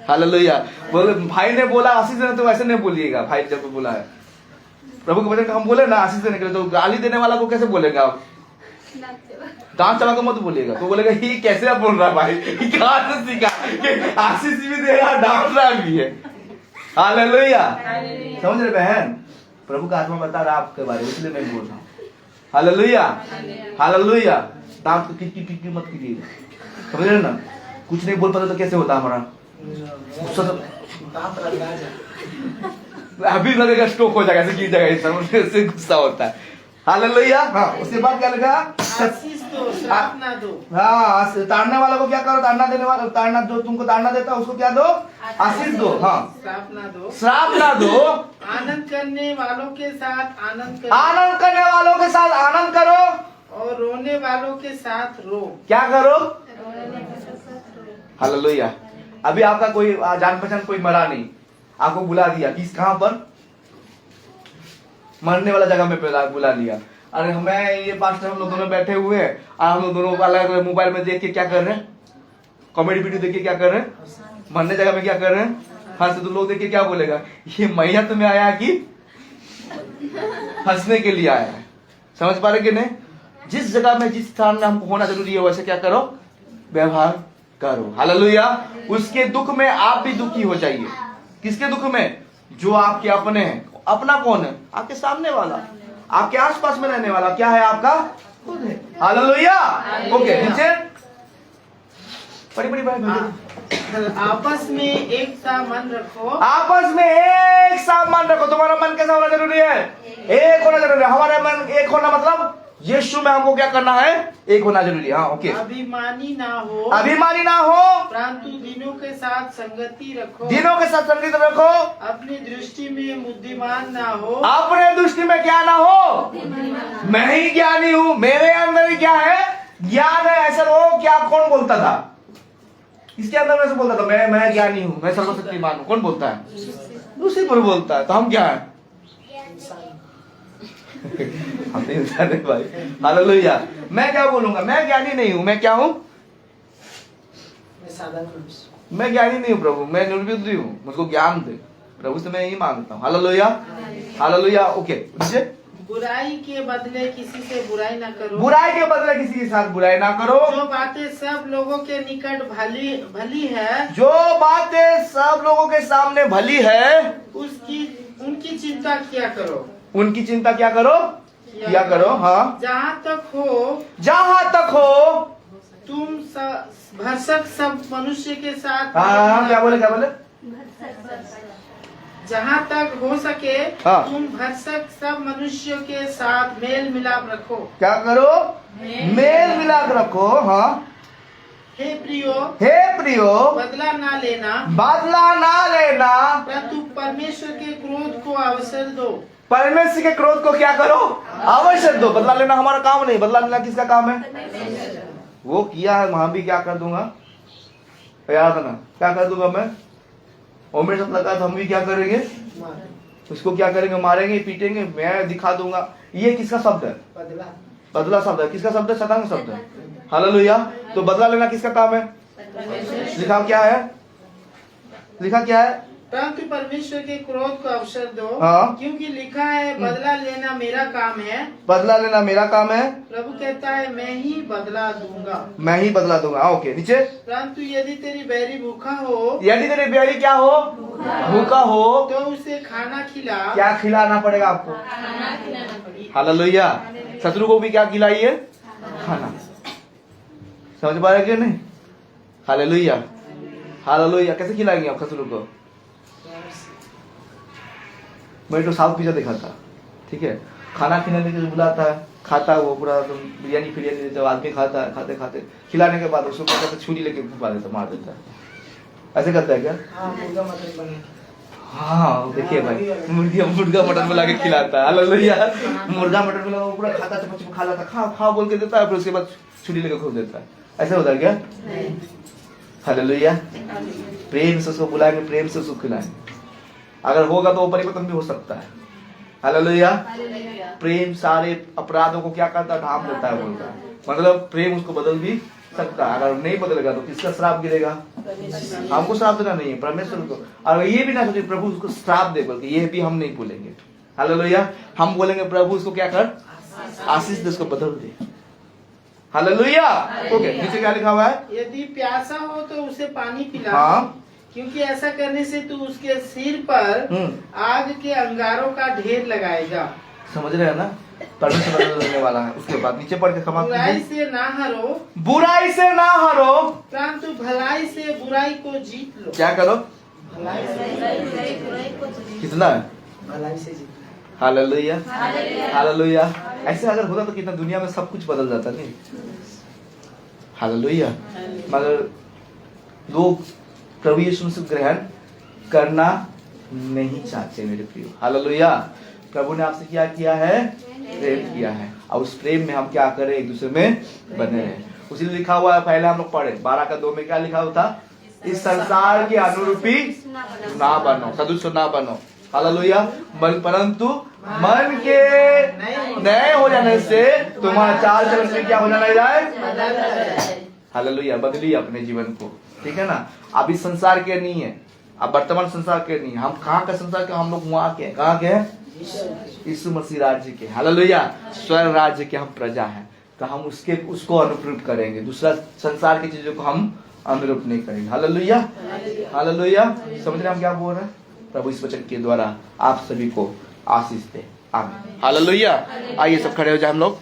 हालेलुया। बोले भाई ने बोला आशीष देना, तो ऐसे नहीं बोलिएगा। भाई जब बोला है प्रभु के वचन हम बोले ना आशीष देने के लिए, तो गाली देने वाला को कैसे बोलेगा आप? दांत चला के मत बोलिएगा। तो बोलेगा ये कैसे आप बोल रहा है भाई, कहां से सीखा कि आशीष भी दे रहा डांट रहा भी है? हालेलुया। समझ रहे बहन? प्रभु का आत्मा बता रहा आपके बारे में, इसलिए मैं बोल रहा हूँ। Hallelujah, hallelujah. दांत को किटकी पिटकी मत कीजिएगा, समझ रहे ना? कुछ नहीं बोल पाता तो कैसे होता हमारा अभी लगेगा स्ट्रोक हो जाएगा, ऐसे गिर जाएगा, इससे गुस्सा होता है। हालेलुया। हाँ, उसके बाद क्या लगा? आशीष दो, श्राप ना दो। हाँ, ताड़ने वाला को क्या करो? ताड़ना देने वाला, ताड़ना जो तुमको ताड़ना देता है उसको क्या दो? आशीष दो। हाँ, श्राप ना दो, श्राप ना दो। आनंद करने वालों के साथ आनंद करो, आनंद करने वालों के साथ आनंद करो, और रोने वालों के साथ रो। क्या करो? हालेलुया। अभी आपका कोई जान पहचान कोई मरा नहीं, आपको बुला दिया, किस कहां पर? मरने वाला जगह में बुला लिया। अरे मैं ये पास्टर हम लोग दोनों बैठे हुए हैं, हम लोग दोनों अलग अलग मोबाइल में देख के क्या कर रहे हैं? कॉमेडी वीडियो देख के क्या कर रहे हैं? मरने जगह में क्या कर रहे हैं? हंस। तो लोग देख के क्या बोलेगा? ये मैयत में आया कि हंसने के लिए आया है? समझ पा रहे कि नहीं? जिस जगह में जिस स्थान में हमको होना जरूरी है वैसे क्या करो? व्यवहार करो। हालेलुया। उसके दुख में आप भी दुखी हो जाइए। किसके दुख में? जो आपके अपने हैं। अपना कौन है? आपके सामने वाला, आपके आसपास में रहने वाला क्या है? आपका खुद है। हालेलुया। ओके, नीचे बड़ी बात। आपस में एक सा मन रखो, आपस में एक सा मन रखो। तुम्हारा मन कैसा होना जरूरी है? एक होना जरूरी है। हमारा मन एक होना मतलब यीशु में हमको क्या करना है? एक होना जरूरी है। हाँ, ओके। अभिमानी ना हो, अभिमानी ना हो, परंतु दिनों के साथ संगति रखो, दिनों के साथ संगति रखो, अपनी दृष्टि में बुद्धिमान ना हो, अपने दृष्टि में क्या ना हो? मैं ही ज्ञानी हूँ, मेरे अंदर ही क्या है? ज्ञान है। ऐसा वो क्या कौन बोलता था? इसके अंदर में से बोलता था मैं ज्ञानी हूँ, मैं सर्वशक्तिमान हूँ। कौन बोलता है? दूसरी पर बोलता है। तो हम क्या है? हम इंसान है भाई। हालेलुया। मैं क्या बोलूंगा? मैं ज्ञानी नहीं हूँ। मैं क्या हूँ? मैं ज्ञानी नहीं हूँ प्रभु, मैं निर्बुद्धि हूँ, मुझको ज्ञान दे प्रभु से, मैं यही मांगता हूँ। Hallelujah, hallelujah. ओके, नीचे। बुराई के बदले किसी से बुराई ना करो, बुराई के बदले किसी के साथ बुराई ना करो। जो बातें सब लोगों के निकट भली है, जो बातें सब लोगों के सामने भली है, उनकी चिंता किया करो। उनकी चिंता क्या करो? क्या करो? हाँ, जहाँ तक हो तुम भरसक सब मनुष्य के साथ। हाँ, क्या बोले? जहाँ तक हो सके हाँ, तुम भरसक सब मनुष्यों के साथ मेल मिलाप रखो। क्या करो? मेल मिलाप रखो। हाँ, हे प्रियो, बदला ना लेना, परंतु परमेश्वर के क्रोध को अवसर दो। परमेश्वर के क्रोध को क्या करो? अवसर दो। बदला लेना हमारा काम नहीं। बदला लेना किसका काम है? वो किया है, वहां भी क्या कर दूंगा? याद ना, क्या कर दूंगा मैं? और मेरे साथ लगा तो हम भी क्या करेंगे? उसको क्या करेंगे? मारेंगे, पीटेंगे। मैं दिखा दूंगा। ये किसका शब्द है? बदला शब्द है। किसका शब्द है? शैतान का शब्द है। हालेलुया। तो बदला लेना किसका काम है? लिखा क्या है? परंतु परमेश्वर के क्रोध को अवसर दो। हाँ, क्योंकि लिखा है बदला लेना मेरा काम है। बदला लेना मेरा काम है। प्रभु कहता है मैं ही बदला दूंगा। ओके, नीचे। परंतु यदि तेरी बैरी भूखा हो, यदि तेरी बैरी क्या हो? भूखा हो, तो उसे खाना खिला। क्या खिलाना पड़ेगा आपको? हालेलुया। शत्रु को भी क्या खिलाइए? खाना। समझ पा रहे कि नहीं? Hallelujah, hallelujah. कैसे खिलाएंगे आप शत्रु को? मैं तो साउथ पिज्जा देखा था, ठीक है? खाना खिलाने के लिए बुलाता है, खाता है वो पूरा बिरयानी जब आदमी खाता है, खाते खिलाने के बाद उसको छुरी लेके फुपा देता, मार देता है। ऐसे करता है क्या? हाँ देखिए भाई, मुर्गा मटन में लाके खिलाता है, हालेलुया। मुर्गा मटन में पूरा खाता चपच खा लाता, खा बोल के देता है, फिर उसके बाद छुरी लेकर खोल देता है। ऐसा होता है क्या? हालेलुया। प्रेम से उसको बुलाएंगे, प्रेम से उसको खिलाएंगे। अगर होगा तो वो परिवर्तन भी हो सकता है। हालेलुया। प्रेम सारे अपराधों को क्या करता है? ढांप देता है, बोलता है। मतलब प्रेम उसको बदल भी सकता है। अगर नहीं बदलेगा तो किसका श्राप गिरेगा? हमको श्राप देना नहीं है, परमेश्वर को। और ये भी ना सोचिए प्रभु उसको श्राप दे, बल्कि ये भी हम नहीं बोलेंगे। हालेलुया। हम बोलेंगे प्रभु उसको क्या कर? आशीष दे, उसको बदल दे। हालेलुया। ओके, नीचे क्या लिखा हुआ है? यदि प्यासा हो तो उसे पानी पिला, हाँ, क्योंकि ऐसा करने से तू उसके सिर पर आग के अंगारों का ढेर लगाएगा। समझ रहे हैं ना? परमेश्वर बदल देने वाला है। उसके बाद नीचे पढ़ के समाप्त बुराई कीजिए। से ना हरो, बुराई से ना हरो, परंतु भलाई से बुराई को जीत लो। क्या करो? भलाई से कितना है? भलाई से जीत। Hallelujah, hallelujah. ऐसे अगर होता तो कितना दुनिया में सब कुछ बदल जाता नहीं? हालेलुया। मगर लोग प्रभु यीशु मसीह को ग्रहण करना नहीं चाहते मेरे प्रियो। हालेलुया। प्रभु ने आपसे क्या किया है? प्रेम किया है, और उस प्रेम में हम क्या करें? एक दूसरे में बने रहें। उसी लिखा हुआ है, पहले हम लोग पढ़े 12:2 में क्या लिखा हुआ था? इस संसार के अनुरूपी ना बनो, सदृश ना बनो। हालेलुया। परंतु मन के नए हो जाने से तुम्हारा चाल चलन में क्या हो जाना जाए? हालेलुया। बदलिए अपने जीवन को, ठीक है ना? अब इस संसार के नहीं है, अब वर्तमान संसार के नहीं। हम कहाँ का संसार के? हम लोग वहाँ के, कहाँ के हैं? यीशु मसीह राज्य के। हालेलुया। स्वर्ग राज्य के हम प्रजा हैं, तो हम उसको अनुरूप करेंगे। दूसरा संसार की चीजों को हम अनुरूप नहीं करेंगे। Hallelujah, hallelujah. समझ रहे हम क्या बोल रहे हैं? प्रभु इस वचन के द्वारा आप सभी को आशीष दे। आमीन। हालेलुया। आइए सब खड़े हो जाए हम लोग।